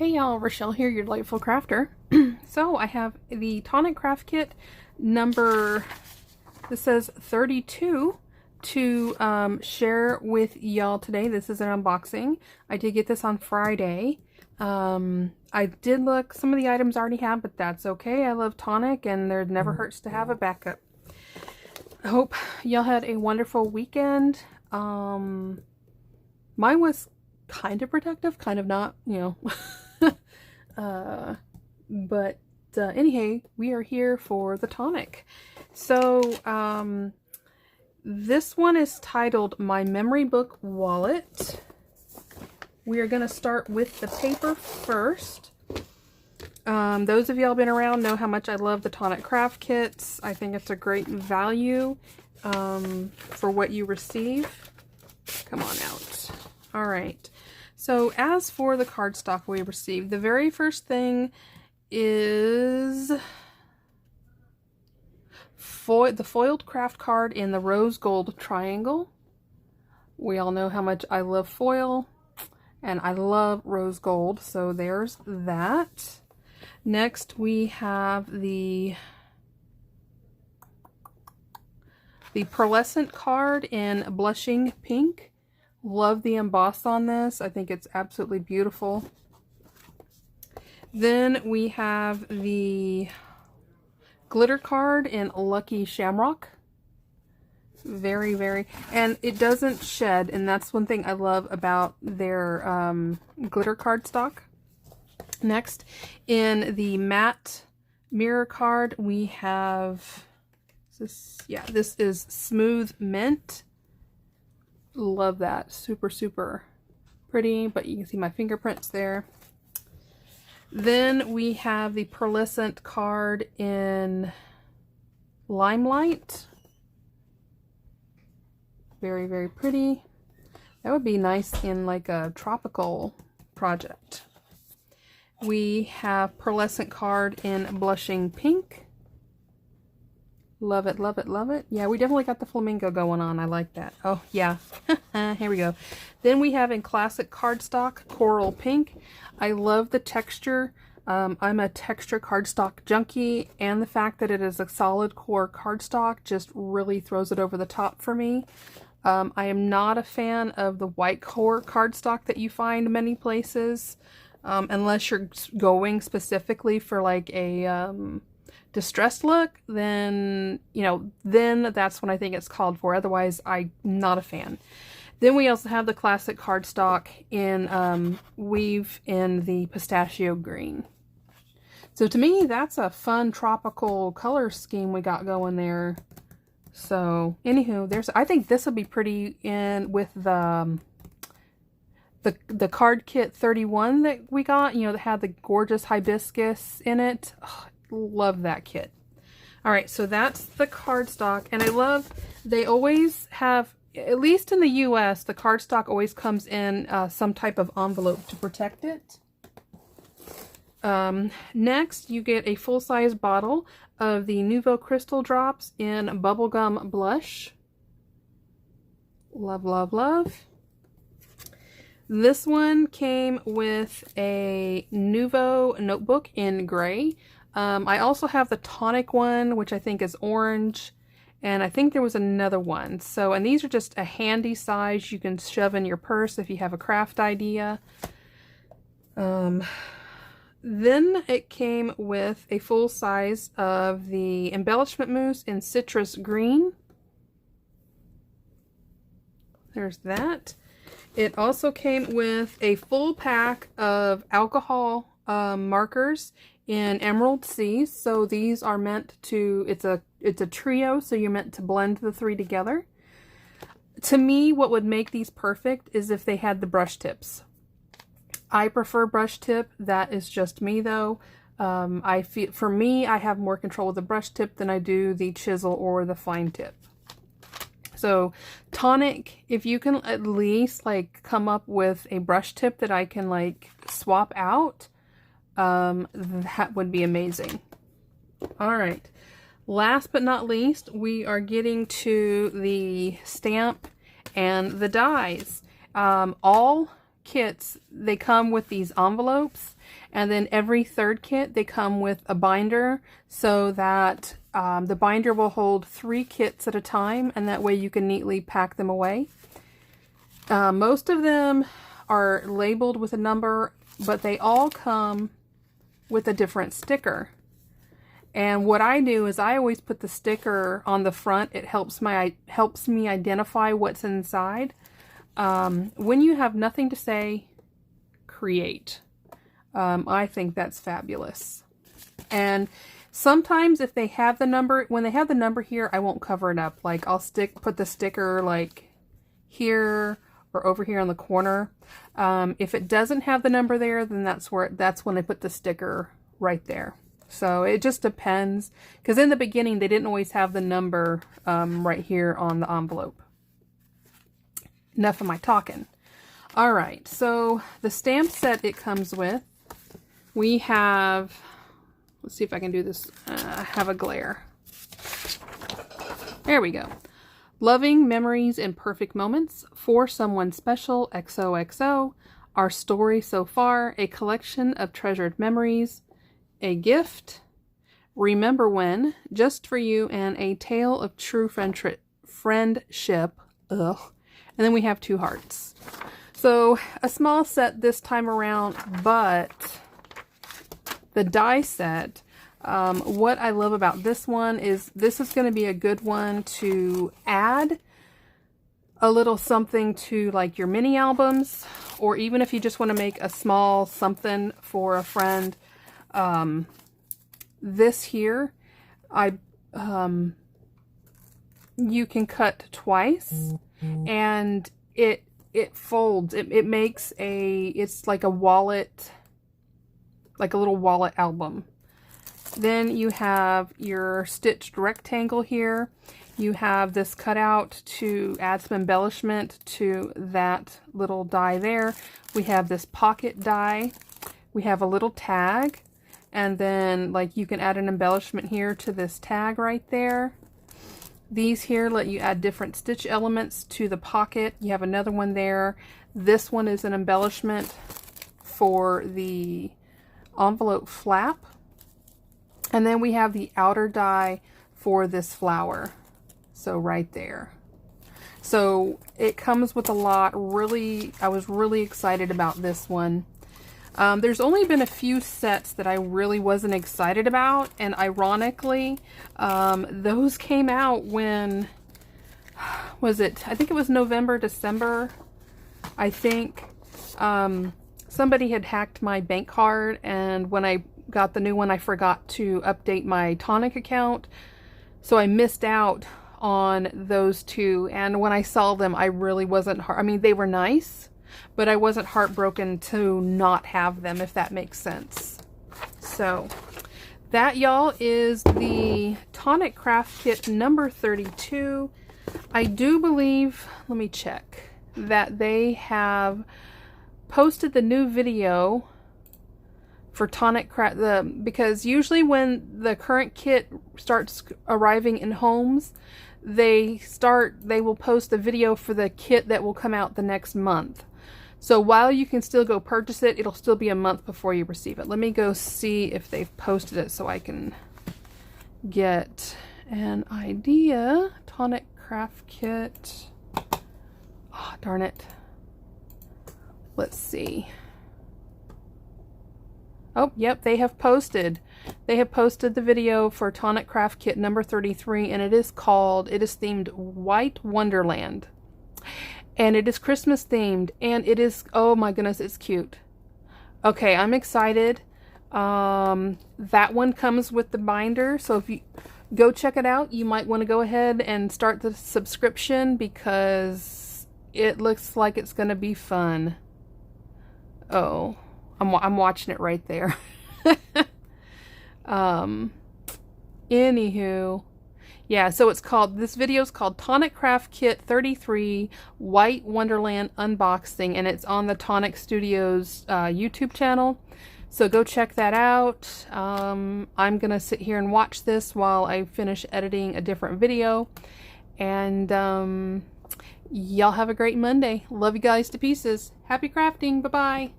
Hey y'all, Rochelle here, your delightful crafter. So I have the Tonic Craft Kit number, this says 32, to share with y'all today. This is an unboxing. I did get this on Friday. I did look, some of the items I already have, but that's okay. I love Tonic and there never hurts to have a backup. I hope y'all had a wonderful weekend. Mine was kind of productive, kind of not, you know. But anyhow, we are here for the Tonic. So this one is titled My Memory Book Wallet. We are going to start with the paper first. Those of y'all been around know how much I love the Tonic Craft Kits. I think it's a great value for what you receive. Come on out. All right. So as for the cardstock we received, the very first thing is the foiled craft card in the rose gold triangle. We all know how much I love foil and I love rose gold, so there's that. Next we have the pearlescent card in blushing pink. Love the emboss on this. I think it's absolutely beautiful. Then we have the glitter card in Lucky Shamrock. Very, very, and it doesn't shed, and that's one thing I love about their glitter cardstock. Next, in the matte mirror card, we have this. Yeah, this is Smooth Mint. Love that. Super, super pretty, but you can see my fingerprints there. Then we have the pearlescent card in Limelight. Very, very pretty. That would be nice in like a tropical project. We have pearlescent card in Blushing Pink. Love it, love it, love it. Yeah, we definitely got the flamingo going on. I like that. Oh, yeah. Here we go. Then we have in classic cardstock, Coral Pink. I love the texture. I'm a texture cardstock junkie, and the fact that it is a solid core cardstock just really throws it over the top for me. I am not a fan of the white core cardstock that you find many places, unless you're going specifically for like a distressed look, then, you know, then that's when I think it's called for. Otherwise, I'm not a fan. Then we also have the classic cardstock in Weave in the pistachio green. So to me, that's a fun tropical color scheme we got going there. So anywho, I think this would be pretty in with the card kit 31 that we got, you know, that had the gorgeous hibiscus in it. Oh, love that kit. All right, so that's the cardstock, and I love they always have, at least in the US, the cardstock always comes in some type of envelope to protect it. Next, you get a full-size bottle of the Nuvo Crystal Drops in Bubblegum Blush. Love, love, love. This one came with a Nuvo notebook in gray. I also have the Tonic one, which I think is orange, and I think there was another one. So, and these are just a handy size you can shove in your purse if you have a craft idea. Then it came with a full size of the embellishment mousse in citrus green. There's that. It also came with a full pack of alcohol markers in Emerald Sea. So these are meant to, it's a trio, so you're meant to blend the three together. To me, what would make these perfect is if they had the brush tips. I prefer brush tip. That is just me though. I feel, for me, I have more control with the brush tip than I do the chisel or the fine tip. So Tonic, if you can at least like come up with a brush tip that I can like swap out, that would be amazing. All right, last but not least, we are getting to the stamp and the dies. All kits, they come with these envelopes, And then every third kit, they come with a binder so that the binder will hold 3 kits at a time, and that way you can neatly pack them away. Most of them are labeled with a number, but they all come with a different sticker. And what I do is I always put the sticker on the front. It helps me identify what's inside. When you have nothing to say, create. I think that's fabulous. And sometimes if they have the number, when they have the number here, I won't cover it up. Like I'll put the sticker like here or over here on the corner. If it doesn't have the number there, then that's when I put the sticker right there. So it just depends, because in the beginning they didn't always have the number right here on the envelope. Enough of my talking. All right, so the stamp set it comes with, we have, let's see if I can do this. I have a glare. There we go. Loving memories and perfect moments for someone special, XOXO. Our story so far, a collection of treasured memories, a gift, remember when, just for you, and a tale of true friendship. Ugh. And then we have 2 hearts. So a small set this time around, but the die set, what I love about this one is this is going to be a good one to add a little something to like your mini albums, or even if you just want to make a small something for a friend. This here, you can cut twice, and it folds. It makes it's like a wallet, like a little wallet album. Then you have your stitched rectangle here. You have this cutout to add some embellishment to that little die there. We have this pocket die. We have a little tag. And then like you can add an embellishment here to this tag right there. These here let you add different stitch elements to the pocket. You have another one there. This one is an embellishment for the envelope flap. And then we have the outer die for this flower. So right there. So it comes with a lot. Really, I was really excited about this one. There's only been a few sets that I really wasn't excited about, and ironically, those came out when, was it, I think it was November, December, I think. Somebody had hacked my bank card, and when I got the new one, I forgot to update my Tonic account, so I missed out on those 2, and when I saw them, I really wasn't, I mean, they were nice, but I wasn't heartbroken to not have them, if that makes sense. So that, y'all, is the Tonic Craft Kit number 32. I do believe, let me check, that they have posted the new video for Tonic Craft, because usually when the current kit starts arriving in homes, they will post the video for the kit that will come out the next month. So while you can still go purchase it, it'll still be a month before you receive it. Let me go see if they've posted it so I can get an idea. Tonic Craft Kit. Oh, darn it. Let's see. Oh, yep, they have posted. They have posted the video for Tonic Craft Kit number 33, and it is themed White Wonderland. And it is Christmas themed, and it is, oh my goodness, it's cute. Okay, I'm excited. That one comes with the binder, so if you go check it out, you might want to go ahead and start the subscription because it looks like it's going to be fun. Oh, I'm watching it right there. Anywho. Yeah, so this video is called Tonic Craft Kit 33 White Wonderland Unboxing, and it's on the Tonic Studios YouTube channel. So go check that out. I'm going to sit here and watch this while I finish editing a different video. And y'all have a great Monday. Love you guys to pieces. Happy crafting. Bye-bye.